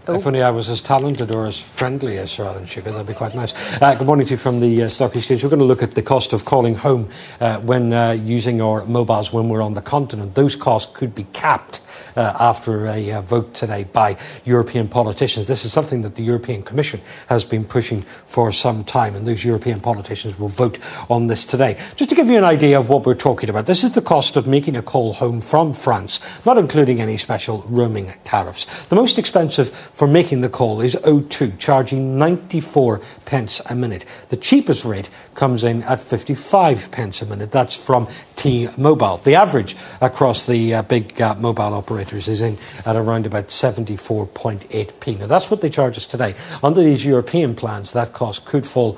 If only I was as talented or as friendly as Sir Alan Sugar, that'd be quite nice. Good morning to you from the Stock Exchange. We're going to look at the cost of calling home when using our mobiles when we're on the continent. Those costs could be capped after a vote today by European politicians. This is something that the European Commission has been pushing for some time, and those European politicians will vote on this today. Just to give you an idea of what we're talking about, this is the cost of making a call home from France, not including any special roaming tariffs. The most expensive for making the call is O2, charging 94 pence a minute. The cheapest rate comes in at 55 pence a minute. That's from T-Mobile. The average across the big mobile operators is in at around about 74.8p. Now, that's what they charge us today. Under these European plans, that cost could fall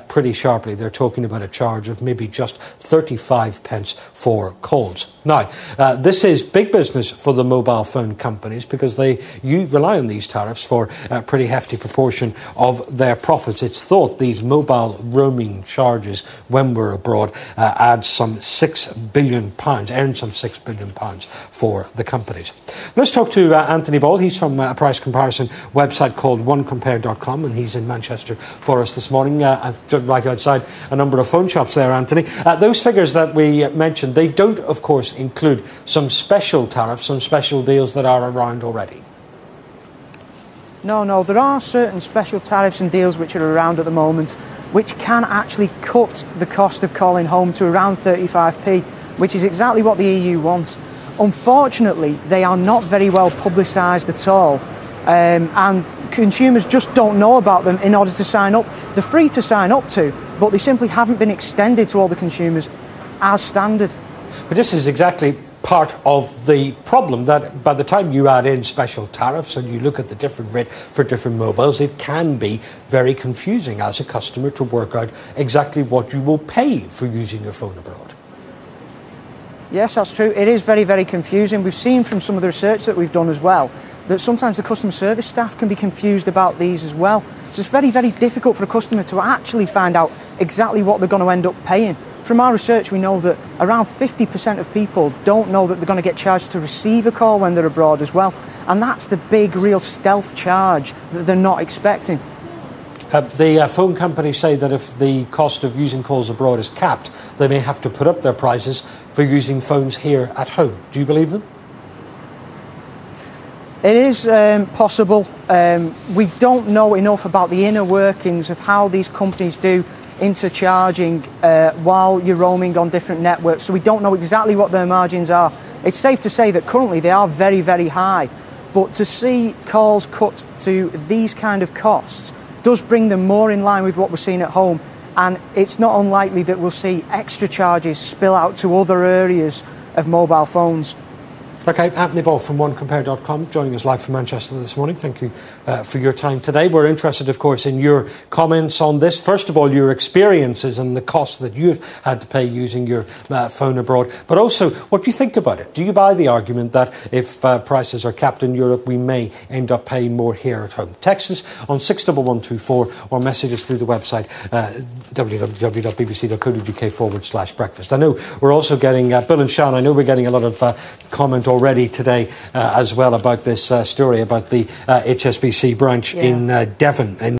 pretty sharply. They're talking about a charge of maybe just 35 pence for calls. Now, this is big business for the mobile phone companies because they rely on these tariffs for a pretty hefty proportion of their profits. It's thought these mobile roaming charges when we're abroad add some £6 billion, earn some £6 billion for the companies. Let's talk to Anthony Ball. He's from a price comparison website called onecompare.com, and he's in Manchester for us this morning, right outside a number of phone shops there, Anthony. Those figures that we mentioned, they don't, of course, include some special tariffs, some special deals that are around already. No, there are certain special tariffs and deals which are around at the moment which can actually cut the cost of calling home to around 35p, which is exactly what the EU wants. Unfortunately, they are not very well publicised at all, and consumers just don't know about them in order to sign up. They're free to sign up to, but they simply haven't been extended to all the consumers as standard. But this is exactly part of the problem, that by the time you add in special tariffs and you look at the different rate for different mobiles, it can be very confusing as a customer to work out exactly what you will pay for using your phone abroad. Yes, that's true. It is very, very confusing. We've seen from some of the research that we've done as well that sometimes the customer service staff can be confused about these as well. So it's very, very difficult for a customer to actually find out exactly what they're going to end up paying. From our research, we know that around 50% of people don't know that they're going to get charged to receive a call when they're abroad as well. And that's the big, real stealth charge that they're not expecting. The phone companies say that if the cost of using calls abroad is capped, they may have to put up their prices for using phones here at home. Do you believe them? It is possible. We don't know enough about the inner workings of how these companies do intercharging while you're roaming on different networks, so we don't know exactly what their margins are. It's safe to say that currently they are very, very high, but to see calls cut to these kind of costs does bring them more in line with what we're seeing at home, and it's not unlikely that we'll see extra charges spill out to other areas of mobile phones. OK, Anthony Ball from onecompare.com joining us live from Manchester this morning. Thank you for your time today. We're interested, of course, in your comments on this. First of all, your experiences and the costs that you've had to pay using your phone abroad, but also what you think about it. Do you buy the argument that if prices are capped in Europe, we may end up paying more here at home? Text us on 61124 or message us through the website www.bbc.co.uk/breakfast. I know we're also getting, Bill and Sean, I know we're getting a lot of comment already today as well about this story about the HSBC branch in Devon.